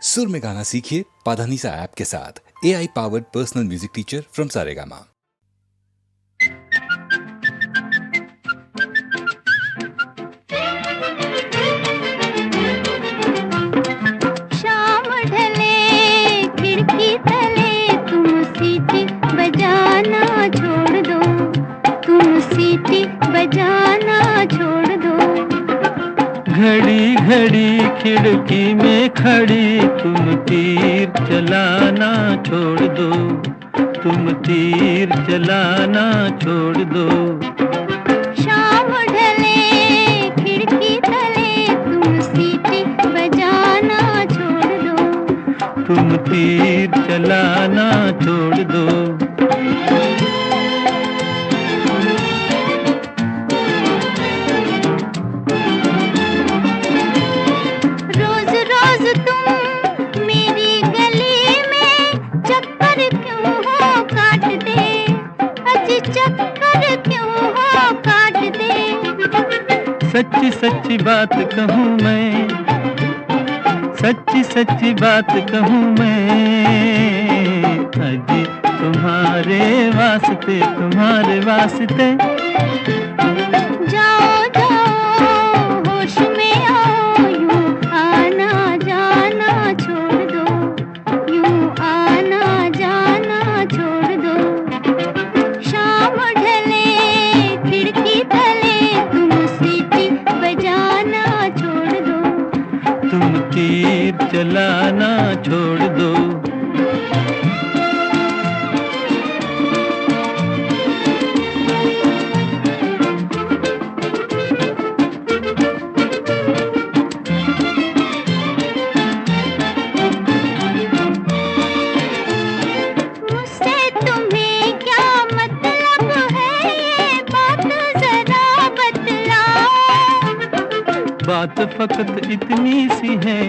सुर में गाना सीखिए पाधानीसा ऐप के साथ। AI powered personal music teacher from Saregama. शाम ढले खिड़की तले तुम सीटी बजाना छोड़ दो, तुम सीटी बजाना छोड़ दो। घड़ी घड़ी खिड़की में खड़ी तुम तीर चलाना छोड़ दो, तुम तीर चलाना छोड़ दो। शाम ढले खिड़की तले तुम सीटी बजाना छोड़ दो, तुम तीर चलाना छोड़ दो। रोज रोज तुम मेरी गली में चक्कर क्यों हो काटते, अजी चक्कर क्यों हो काटते। सच्ची सच्ची बात कहूँ मैं, सच्ची सच्ची बात कहूँ मैं, अजी तुम्हारे वास्ते, तुम्हारे वास्ते। जाओ जाओ होश में आओ, यूं आना जाना छोड़ दो, यूं आना जाना छोड़ दो। शाम ढले खिड़की तले तुम सीटी बजाना छोड़ दो, तुम तीर चलाना छोड़ दो। मुझसे तुम्हें क्या मतलब है, ये बात जरा बतलाओ। बात फकत इतनी सी है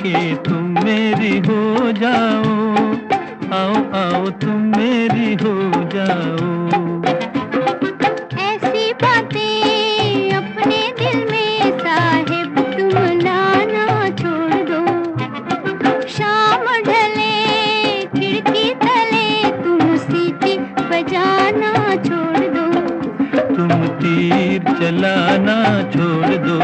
कि तुम मेरी हो जाओ, आओ आओ तुम मेरी हो जाओ। ऐसी बातें अपने दिल में साहिब तुम लाना छोड़ दो। शाम ढले खिड़की तले तुम सीटी बजाना छोड़ दो, तुम तीर चलाना छोड़ दो।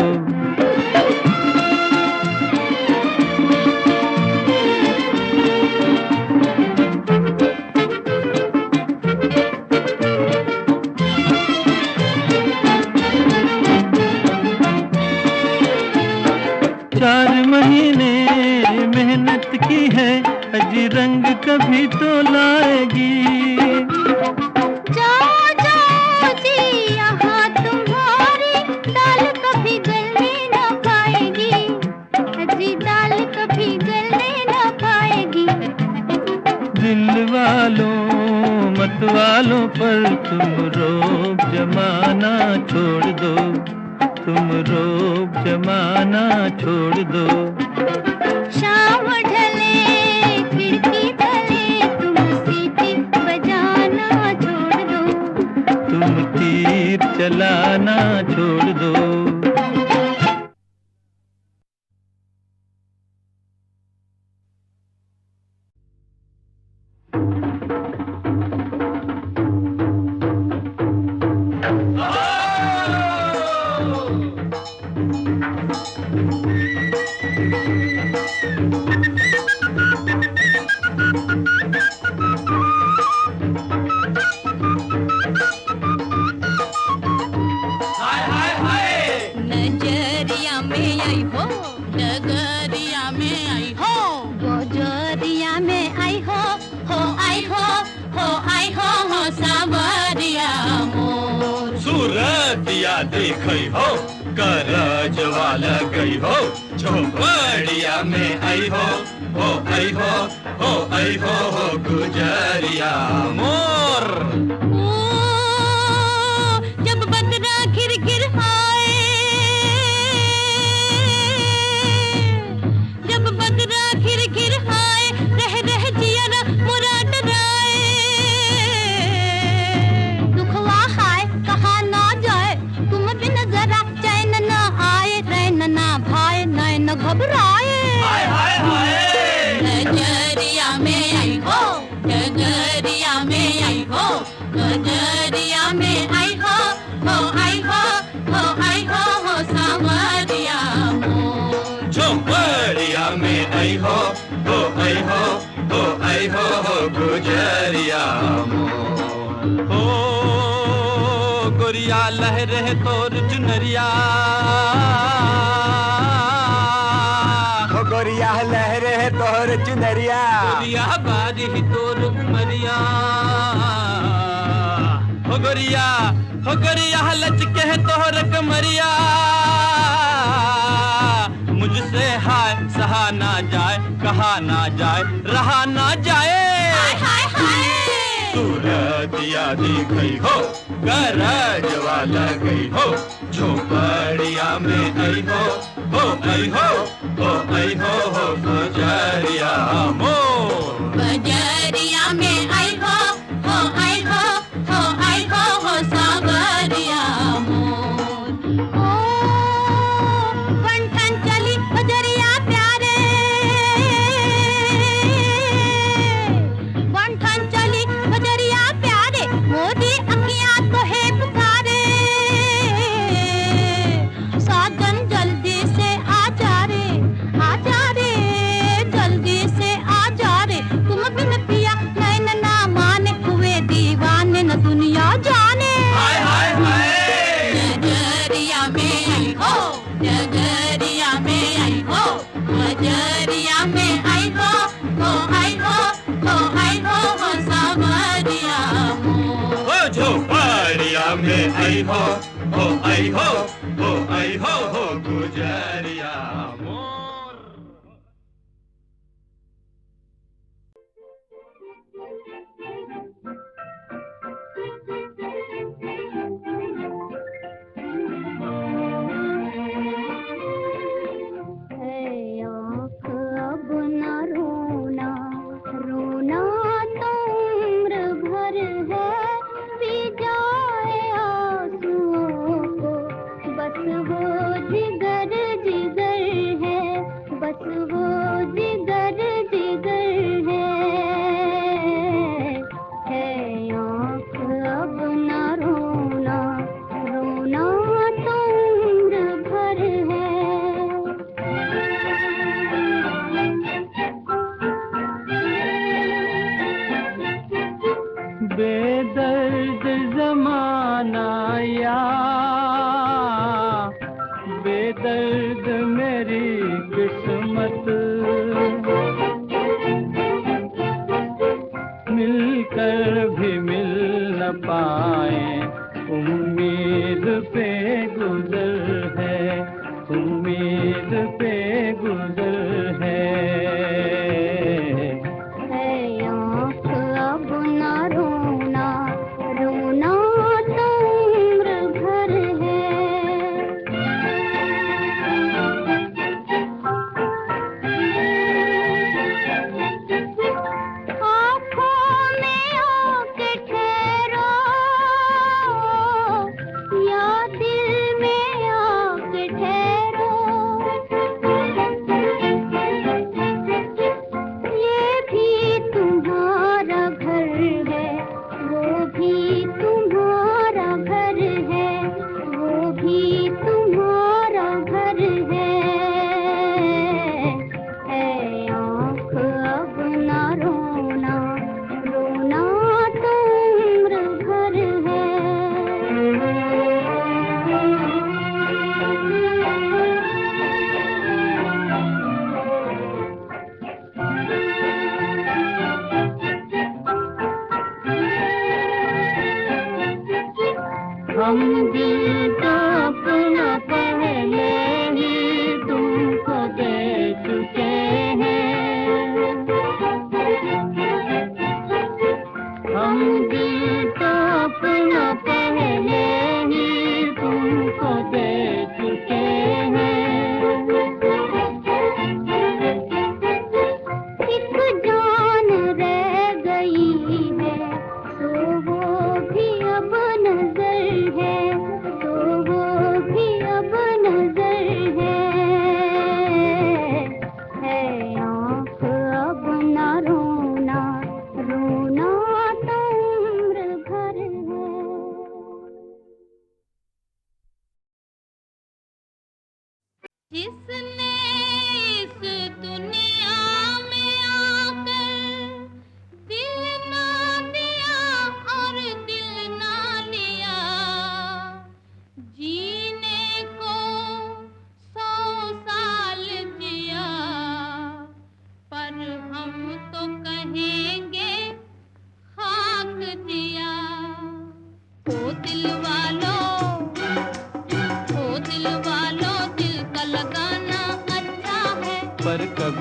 चार महीने मेहनत की है, अजी रंग कभी तो लाएगी। जाओ जाओ जी यहाँ तुम्हारी दाल कभी गलने न पाएगी, अजी दाल कभी गलने न पाएगी। दिल वालों मत वालों पर तुम रोब जमाना छोड़ दो, तुम रोब जमाना छोड़ दो। शाम ढले खिड़की तले तुम सीटी बजाना छोड़ दो, तुम तीर चलाना छोड़ दो। नजरिया में आई हो, डगरिया में आई हो, गोजरिया में आई हो, आई हो, आई हो सावरिया मोर। सूरतिया देखई हो, करजवा लगई हो, झोपड़िया में आई हो, आई हो, आई हो गुजरिया मोर। ओ जब बदरा घिर घिर आए, जब बदरा घिर घिर आए, रह रह जिया मुरा डराए। दुखवा हाय कहाँ ना जाए, तुम बिन जरा चैन न आए, रैन ना भाए नैन घबराए। हाय हाय झोपड़िया में आई हो आई हो आई हो गुजरिया हो गोरिया लहरे तोर चुनरिया गोरिया लहरे है तोहर चुनरिया गोरिया बारी तोर उमरिया हो गोरिया लचके है तोहर कमरिया मुझसे हाय सहा ना जाए कहा ना जाए रहा ना जाए सूरतिया दिखई हो गरजवा लगई हो झोपड़िया में आई हो आई हो आई हो गुजरिया मोर बजरिया में आई हो आई हो सागरिया मोर ओ बंठन चली बजरिया प्यारे, बंठन चली बजरिया प्यारे, मोदी अखियां तो है पुकारे, साजन जल्दी से आ जा रे जल्दी से आ जा रे, तुम बिन पिया नैन ना माने हुए दीवाने न दुनिया जाने। हाय हाय हाय नगरिया में आई हो नगरिया में आई हो बजरिया में आई हो आई हो सागरिया मोर झोपड़िया में आई हो आई हो गुजरिया मोर है आँख अब न रोना, रोना तो उम्र भर है, पी जाए आंसुओं को बस वो जिगर जी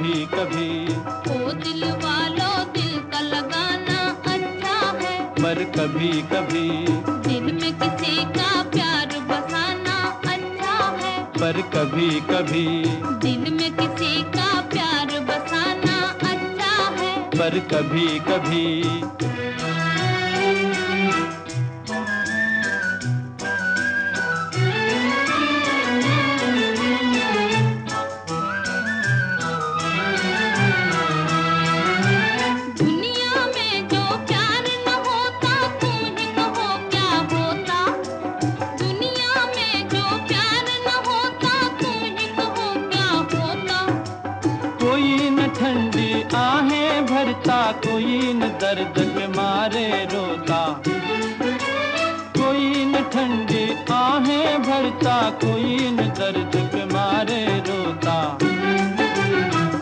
कभी कभी। ओ दिल वालों दिल का लगाना अच्छा है, पर कभी कभी दिल में किसी का प्यार बसाना अच्छा है, पर कभी कभी दिल में किसी का प्यार बसाना अच्छा है, पर कभी कभी। दुनिया में जो प्यार न होता तुम ही कहो क्या होता, दुनिया में जो प्यार न होता तुम ही कहो क्या होता। कोई न ठंडी आहें भरता, कोई न दर्द के मारे रोता, कोई न ठंडी आहें भरता, कोई न दर्द के मारे रोता।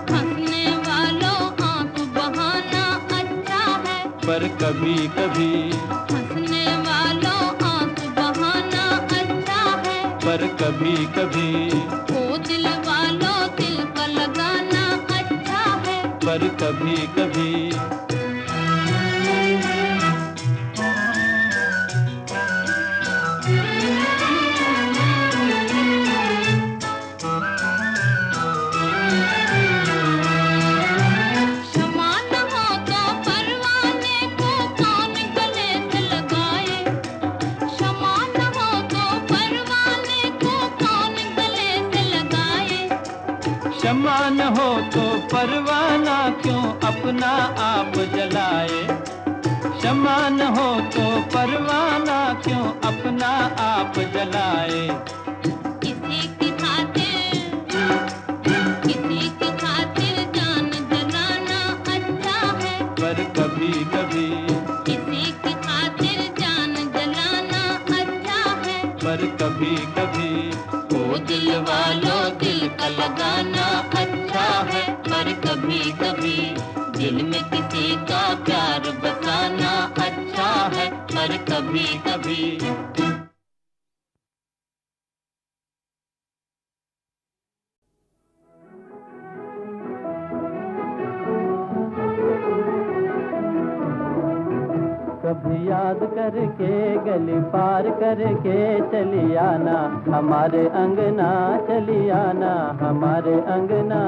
हंसने वालों आंख बहाना अच्छा है, पर कभी कभी हंसने वालों आंख बहाना अच्छा है, पर कभी कभी ओ दिल वालों दिल का लगाना अच्छा है, पर कभी कभी। क्षमा न हो तो परवाने को कौन गले से लगाए, क्षमा न हो तो परवाने को कौन गले से लगाए। क्षमा न हो तो परवाना क्यों अपना आप जलाए, क्षमा न हो तो परवाना क्यों अपना आप जलाए। किसी की खातिर जान जलाना अच्छा है, पर कभी कभी किसी की खातिर जान जलाना अच्छा है, पर कभी कभी। ओ दिल वालों दिल का लगाना अच्छा है, पर कभी कभी दिल में किसी का प्यार बसाना अच्छा है, पर कभी कभी। कभी याद करके गली पार करके चली आना, हमारे अंगना चली आना, हमारे अंगना।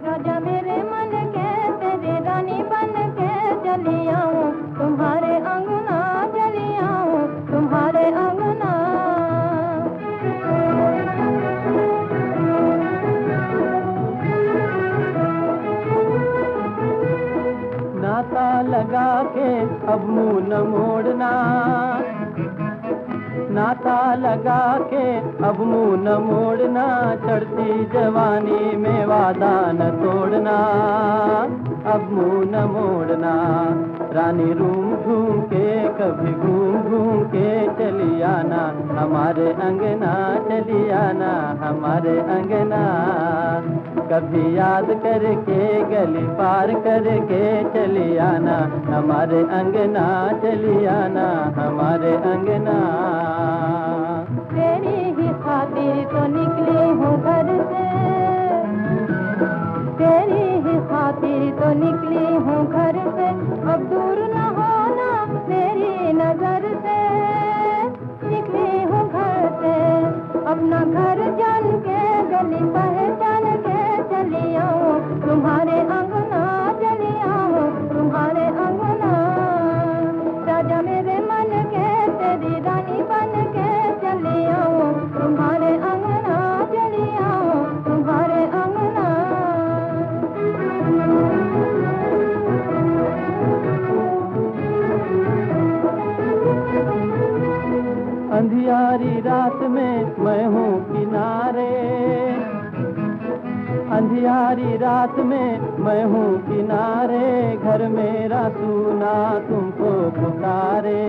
राजा मेरे मन के तेरी रानी बन के चली आऊं, तुम्हारे अंगना चली आऊं, तुम्हारे अंगना। नाता लगा के अब मुंह न मोड़ना, नाता लगा के अब मुंह न मोड़ना, चढ़ती जवानी में वादा न तोड़ना, अब मुंह न मोड़ना। रानी रूम घूम के कभी घूम घूम के चली आना, हमारे अंगना चली आना, हमारे अंगना। कभी याद करके गली पार करके चली आना, हमारे अंगना चली आना, हमारे अंगना। तेरी ही खातिर तो निकली हूँ घर से, तेरी ही खातिर तो निकली हूँ घर से, अब दूर न होना मेरी नजर से। निकली हूँ घर से अपना घर जान के, गली पहचान के चली आऊं, तुम्हारे अंगना चली आऊं, तुम्हारे अंगना। राजा मेरे मन के तेरी रानी बन के चली आऊं, तुम्हारे अंगना चली आऊं, तुम्हारे अंगना। अंधियारी रात में मैं हूँ किनारे, अंधियारी रात में मैं हूँ किनारे, घर मेरा सूना तुमको पुकारे,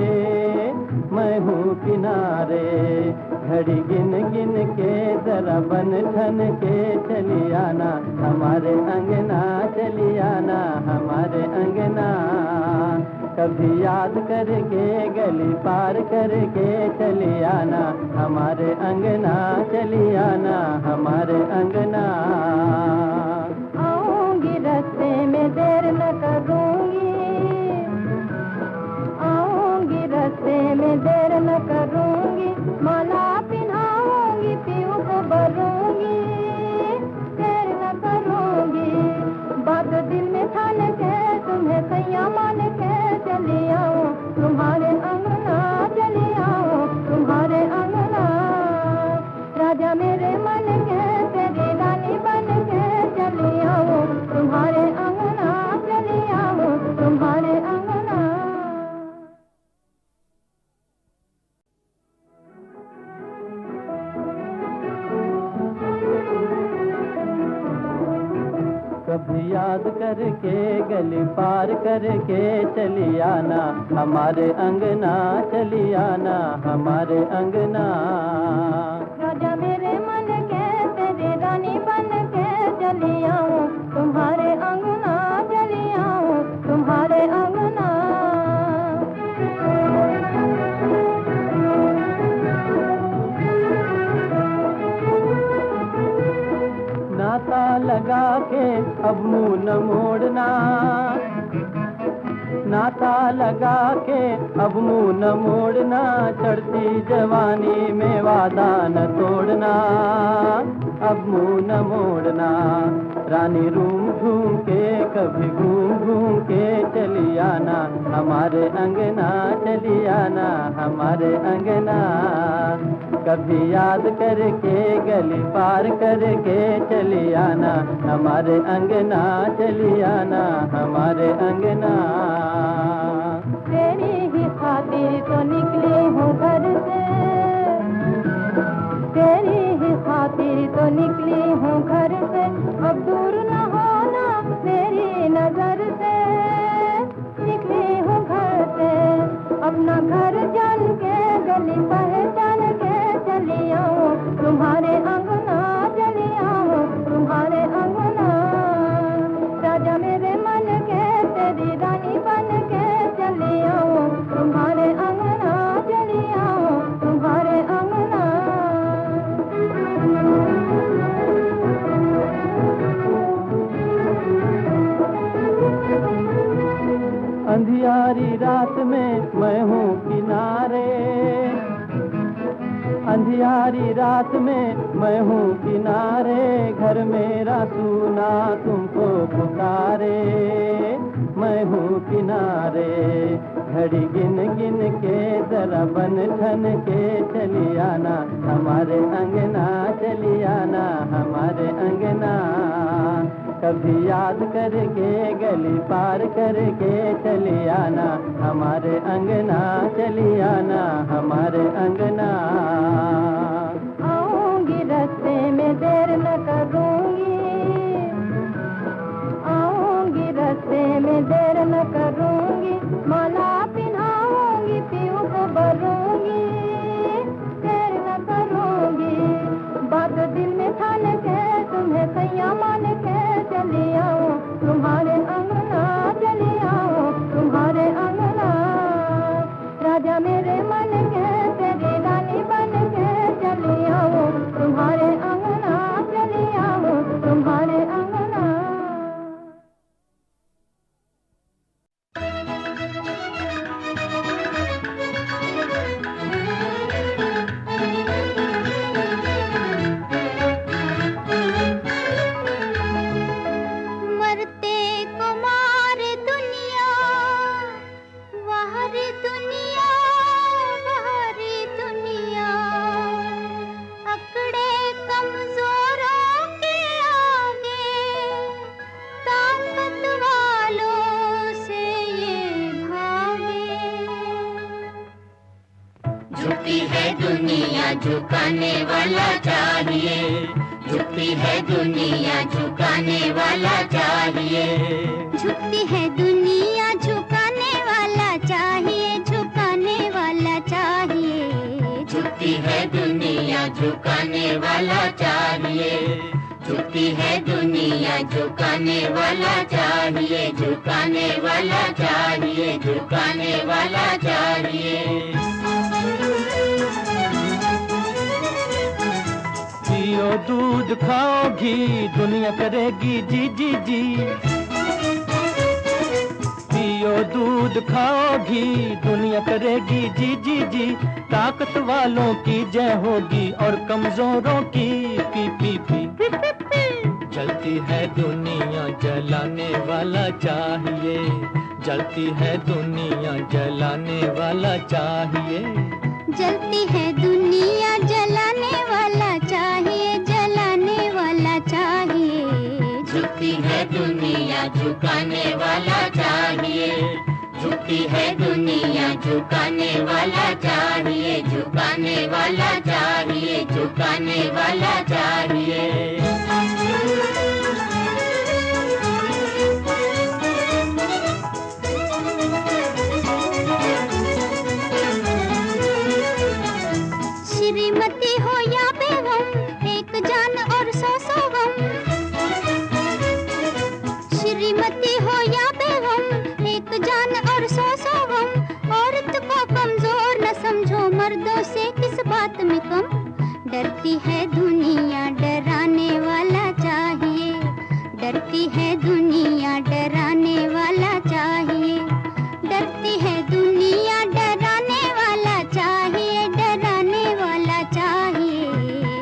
मैं हूँ किनारे। घड़ी गिन गिन के जरा बन ठन के चली आना, हमारे अंगना चली आना, हमारे अंगना। कभी याद करके गली पार करके चली आना, हमारे अंगना चली आना, हमारे अंगना। कभी याद करके गली पार करके चली आना हमारे अंगना, चली आना हमारे अंगना। राजा मेरे मन के तेरी रानी बन के चली आऊं तुम्हारे अंगना, चली आऊं तुम्हारे अंगना। नाता लगा के अब मुंह न मोड़ना, नाता लगा के अब मुंह न मोड़ना, चढ़ती जवानी में वादा न तोड़ना, अब मुंह न मोड़ना। रानी रूम घूम के कभी घूम घूम के चली आना हमारे अंगना, चली आना हमारे अंगना। कभी याद करके गली पार करके चली आना हमारे अंगना, चली आना हमारे अंगना। तेरी ही खातिर तो निकली हूँ घर से, तेरी ही खातिर तो निकली हूँ घर से, अब दूर न होना मेरी नजर से। निकली हूँ घर से अपना घर जान के, गली पहचान के चली आऊं तुम्हारे अंगना, चली आऊं तुम्हारे अंगना। राजा मेरे मन के तेरी रानी बन के चली आऊं तुम्हारे अंगना, चली आऊं तुम्हारे अंगना। अंधियारी रात में मैं हूँ किनारे, अंधियारी रात में मैं हूँ किनारे, घर मेरा सुना तुमको पुकारे, मैं हूँ किनारे। घड़ी गिन गिन के जरा बन ठन के चली आना हमारे अंगना, चली आना हमारे अंगना। कभी याद करके गली पार करके चली आना हमारे अंगना, चली आना हमारे अंगना। आऊंगी रास्ते में देर न करूंगी, आऊंगी रास्ते में देर न करूंगी, माला पिन्हाऊंगी पीऊ को भरूंगी, देर न करूंगी। बात दिल में ठान के तुम्हें सैया मान के चली आऊं तुम्हारे अंगना, चली आऊं तुम्हारे अंगना। राजा मेरे मन के तेरी रानी बन के चली आऊं तुम्हारे अंगना, चली आऊं तुम्हारे अंगना। मरते को मार दुनिया, बाहर दुनिया, बाहर दुनिया, अकड़े कमजोरों के आगे, ताकत वालों से ये भागे। झुकी है दुनिया झुकाने वाला चाहिए, झुकती है दुनिया झुकाने वाला चाहिए। झुकती है दुनिया झुकाने वाला चाहिए, झुकाने वाला चाहिए। झुकती है दुनिया झुकाने वाला चाहिए, झुकती है दुनिया झुकाने वाला चाहिए, झुकाने वाला चाहिए, झुकाने वाला चाहिए। पियो दूध खाओ घी, दुनिया करेगी जी जी जी। पियो दूध खाओ घी, दुनिया करेगी जी जी जी। ताकत वालों की जय होगी और कमजोरों की पी पी पी। जलती है दुनिया जलाने वाला चाहिए, जलती है दुनिया जलाने वाला चाहिए। जलती है दुनिया जलाने वाला चाहिए, जलाने वाला चाहिए। झुकती है दुनिया झुकाने वाला चाहिए, झुकती है दुनिया झुकाने वाला चाहिए, झुकाने वाला चाहिए, झुकाने वाला चाहिए। श्रीमती हो या बेगम, एक जान और सौ गम। औरत को कमजोर न समझो, मर्दों से किस बात में कम। डरती है दुनिया डराने वाला चाहिए, डरती है दुनिया डराने वाला चाहिए, डरती है दुनिया डराने वाला चाहिए, डराने वाला चाहिए।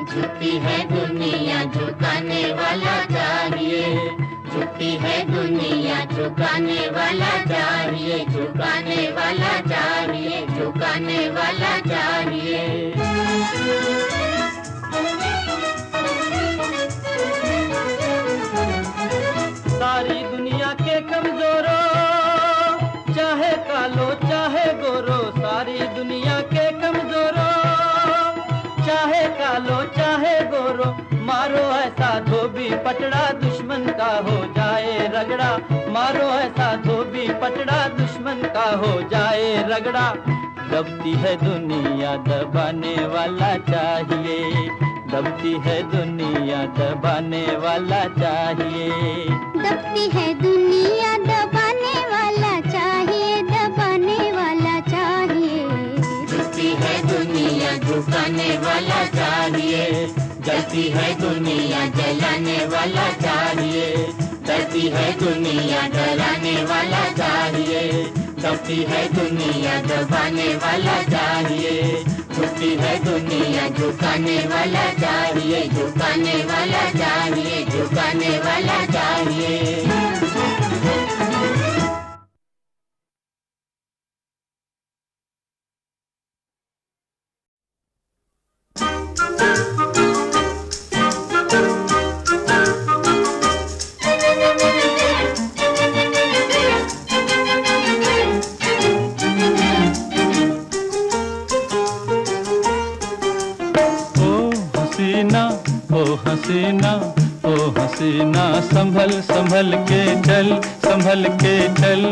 झुकती है दुनिया झुकाने वाला चाहिए, झुकती है दुनिया झुकाने वाला चाहिए, झुकाने वाला चाहिए, झुकाने वाला चाहिए। सारी दुनिया के कमजोरों, चाहे कालो चाहे गोरो, सारी दुनिया के कमजोरों, चाहे कालो चाहे गोरो, मारो ऐसा धोबी पटड़ा दुश्मन का हो जाए रगड़ा, मारो ऐसा धोबी पटड़ा दुश्मन का हो जाए रगड़ा। दबती है दुनिया दबाने वाला चाहिए, दबती है दुनिया दबाने वाला चाहिए, दबती है दुनिया दबाने वाला चाहिए, दबाने वाला चाहिए। झुकती है दुनिया झुकाने वाला चाहिए, जलती है दुनिया जलाने वाला चाहिए, डरती है दुनिया डराने वाला चाहिए, दबती है दुनिया दबाने वाला चाहिए, झुकती है दुनिया झुकाने वाला चाहिए, झुकाने वाला चाहिए, झुकाने वाला चाहिए। हसीना ओ हसीना, संभल संभल के चल, संभल के चल,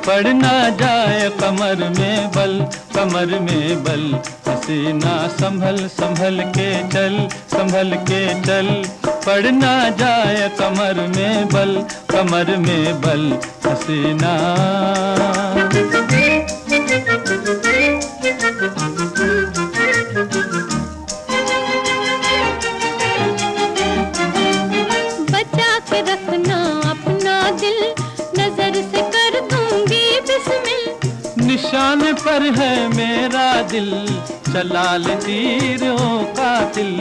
पड़ ना जाए कमर में बल, कमर में बल। हसीना संभल संभल के चल, संभल के चल, पड़ ना जाए कमर में बल, कमर में बल। हसीना रखना अपना दिल, नजर से कर दूंगी बिस्मिल। निशान पर है मेरा दिल, चला ले तीरों का दिल,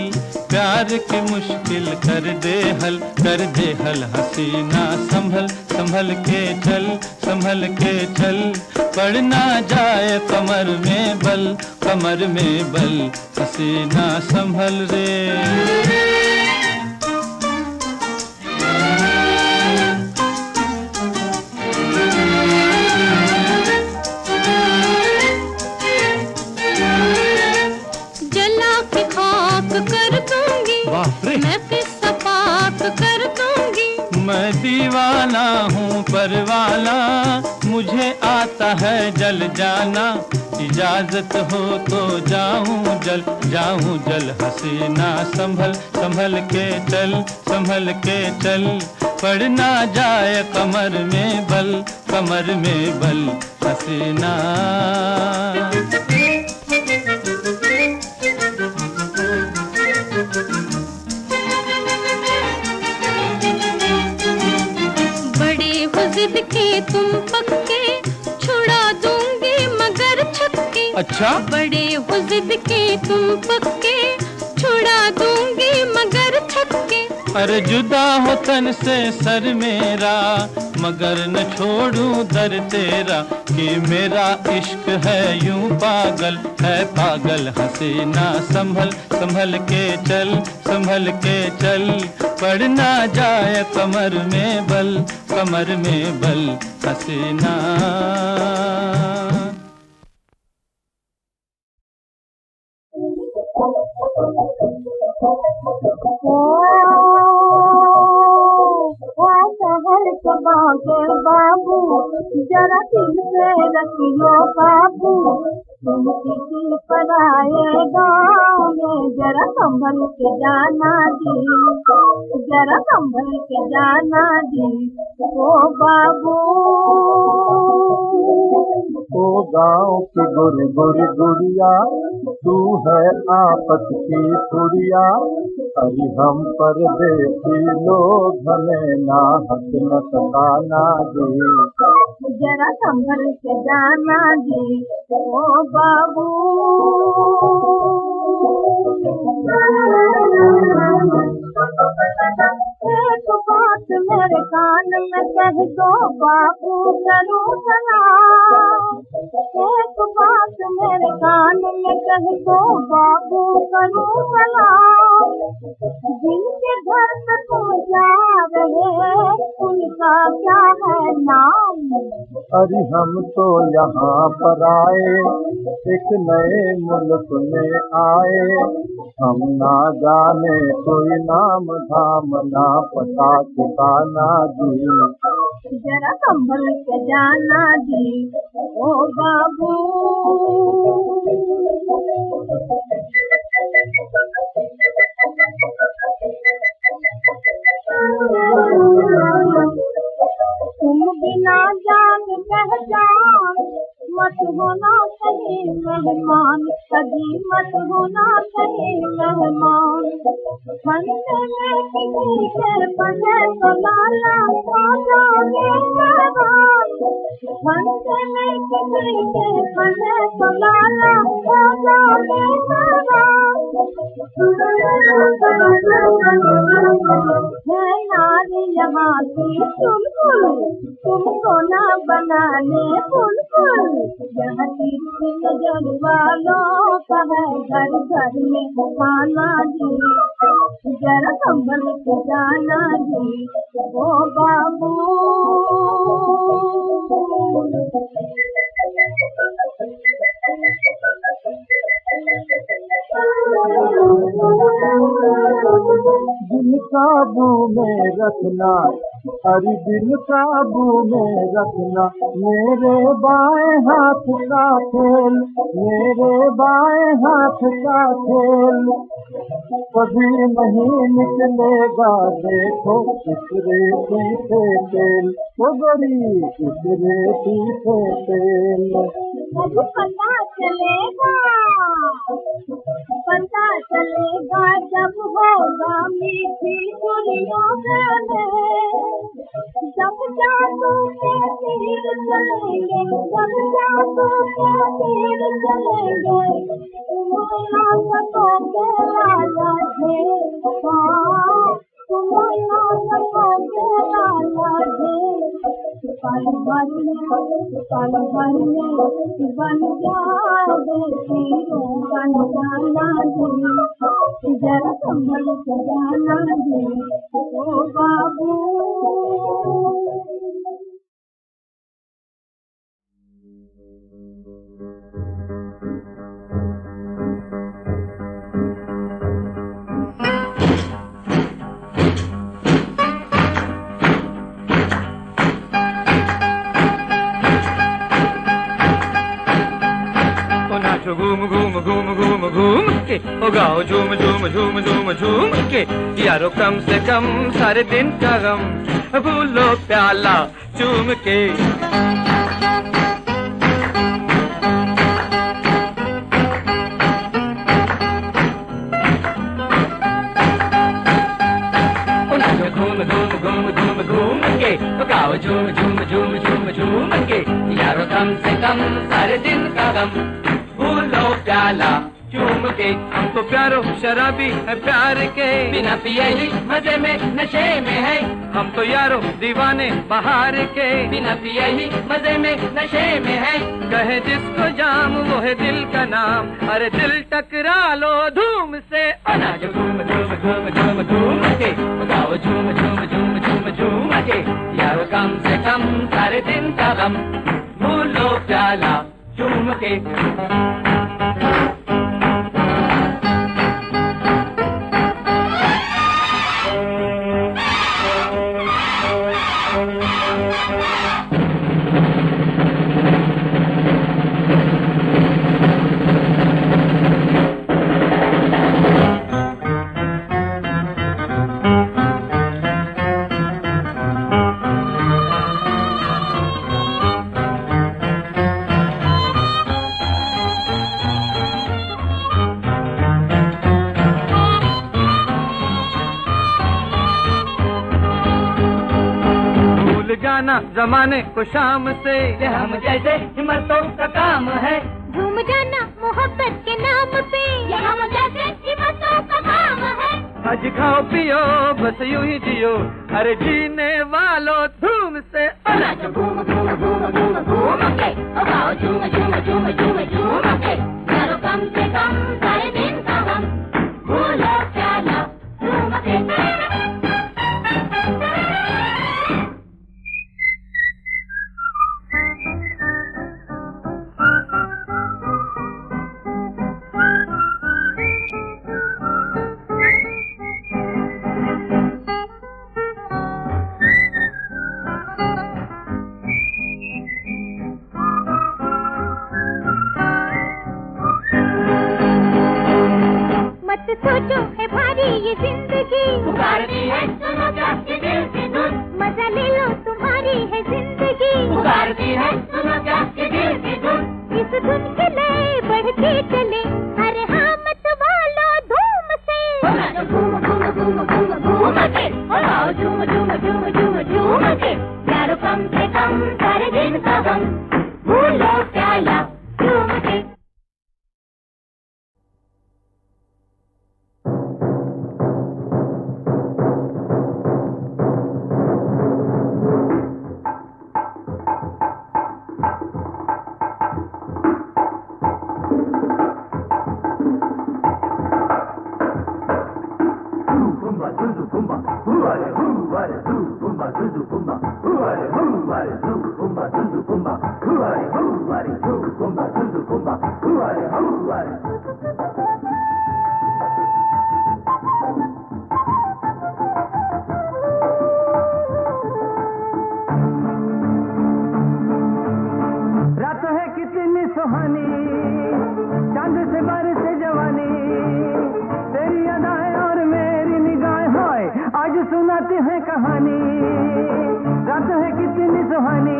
प्यार की मुश्किल कर दे हल, कर दे हल। हसीना संभल संभल के चल, संभल के चल, पड़ ना जाए कमर में बल, कमर में बल। हसीना संभल रे। मैं किस्सा पाक कर दूंगी। मैं दीवाना हूँ परवाना, मुझे आता है जल जाना, इजाजत हो तो जाऊं जल, जाऊं जल। हसीना संभल संभल के चल, संभल के चल, पड़ ना जाए कमर में बल, कमर में बल। हसीना जिद के तुम पक्के, छुड़ा दूंगी मगर छक्के। अच्छा बड़े हो जिद के तुम पक्के, छुड़ा दूंगी मगर छक्के। अरे जुदा हो तन से सर मेरा, मगर न छोड़ूं दर तेरा, कि मेरा इश्क है यूं पागल, है पागल। हसीना संभल संभल के चल, संभल के चल, पड़ ना जाए कमर में बल, कमर में बल। हसीना बाबू जरा दिल से रखियो काबू, तुम किसी पराए गाँव में जरा संभल के जाना जी, जरा संभल के जाना जी। ओ बाबू ओ गाँव की गुरी गुरी गुड़िया, तू है आपस की पुड़िया। अरे हम परदेसी लोग हमें ना हक न सताना जी, जरा संभल के जाना जी। ओ बाबू एक बात मेरे कान में कह दो बाबू करूं सलाम, एक बात मेरे कान में कह दो बाबू करूं सलाम। जिनके घर पे तुम जा रहे उनका क्या है नाम? अरे हम तो यहाँ पर आए, एक नए मुल्क में आए। हम ना जाने कोई नाम धाम ना पता ठिकाना जी, जरा संभल के जाना जी। ओ बाबू तुम बिना जान पहचान मत होना कहीं मेहमान, कभी मत होना कहीं मेहमान। फंसे में किसी के बने तो लाला खा जाओगे मेहमान, फंसे में किसी के बने तो लाला खा जाओगे मेहमान। है नारी यहाँ की चुलबुल, तुमको ना बनाने बुलबुल। यह तीसरी नजर वालों का है घर घर में खाना जी, जरा संभल के जाना जी। ओ बाबू दिल काबू में रखना, अरे दिल काबू में रखना। मेरे बाएं हाथ का खेल, मेरे बाएं हाथ का खेल कभी नहीं निकलेगा। देखो इस रेती से तेल, वो गोरी इस रेती से तेल। अब पता चलेगा, पता चलेगा जब होगा मीठी दुनिया में। जब जादू के तीर चलेंगे, जब जादू के तीर चलेंगे, तुम ना सकोगे लाला ढेर, तुम ना सकोगे लाला ढेर। पल भर में बन जाओगे तीरों का निशाना जी, जरा संभल के जाना जी। ओ बाबू घूम घूम घूम घूम घूम के ओ गाओ झूम झूम झूम झूम झूम के। यारो कम से कम सारे दिन का गम भूलो प्याला चूम के। घूम घूम घूम घूम घूम के ओ गाओ झूम झूम झूम झूम झूम के। यारो कम से कम सारे दिन का गम भूलो प्याला चूम के। हमको प्यारो शराबी है प्यार के, बिना पिए ही मजे में नशे में है। हम तो यारो दीवाने बाहर के, बिना पिए ही मजे में नशे में है। कहे जिसको जाम वो है दिल का नाम, अरे दिल टकरा लो धूम से। अनाज घूम झूम झूम झूम झूम के गाओ झूम झूम झूम झूम झूम के। यारो कम से कम सारे दिन का गम भूलो प्याला चूम के। जाना जमाने को शाम से, ये हम जैसे हिम्मतों का काम है। झूम जाना मोहब्बत के नाम पे, ये हम जैसे हिम्मतों का काम है। आज खाओ पियो बस यूं ही जियो, अरे जीने वालों धूम से। नाचो घूम घूम घूम घूम घूम के, गाओ झूम झूम झूम झूम झूम के, करो कम से कम सारे दिन का गम, भूलो प्याला झूम के। सोचो है भारी ये जिंदगी, पुकारती है सुनो प्यास के दिल की धुन, मजा ले लो तुम्हारी है जिंदगी, पुकारती है सुनो प्यास के दिल की धुन। इस धुन के लय बढ़ते चले, अरे हाँ मत वालो धूम से। नाचो घूम घूम घूम घूम घूम के, गाओ झूम झूम झूम झूम झूम के, यारो कम से कम सारे दिन का गम, भूलो प्याला झूम के। रात है कितनी सुहानी, चांद से बरसे जवानी, तेरी अदाएं और मेरी निगाहें हाय आज सुनाती हैं कहानी। रात है कितनी सुहानी,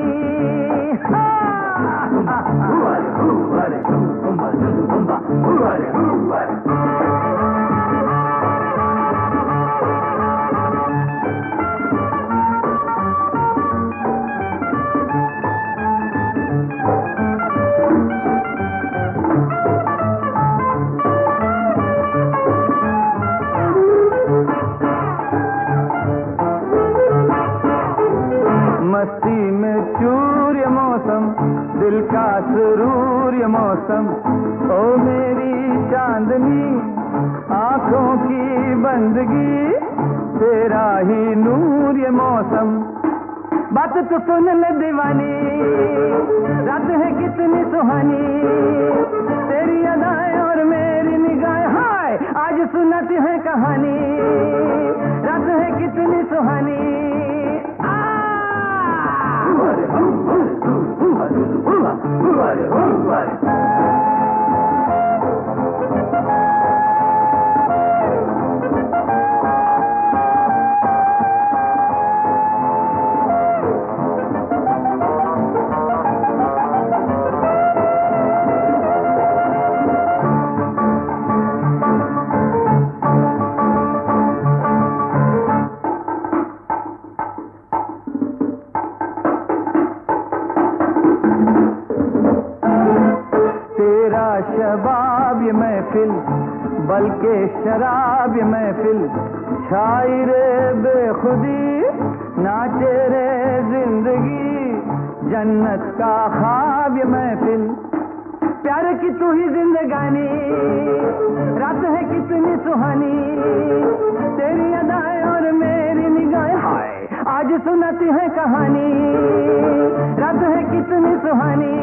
मस्ती में चूर ये मौसम, दिल का सुरूर ये मौसम, ओ मेरी चांदनी आंखों की बंदगी, तेरा ही नूर ये मौसम। बात तो सुन ले दीवानी, रात है कितनी सुहानी, तेरी अदाएं और मेरी निगाहें हाय आज सुनाती है कहानी। रात है कितनी सुहानी, शबाब ये महफिल बल्कि शराब ये महफिल, छाई रे बेखुदी नाचे रे जिंदगी, जन्नत का ख्वाब ये महफिल, प्यार की तू ही जिंदगानी, रात है कितनी सुहानी, तेरी अदाएं और मेरी निगाहें हाय आज सुनाती है कहानी। रात है कितनी सुहानी,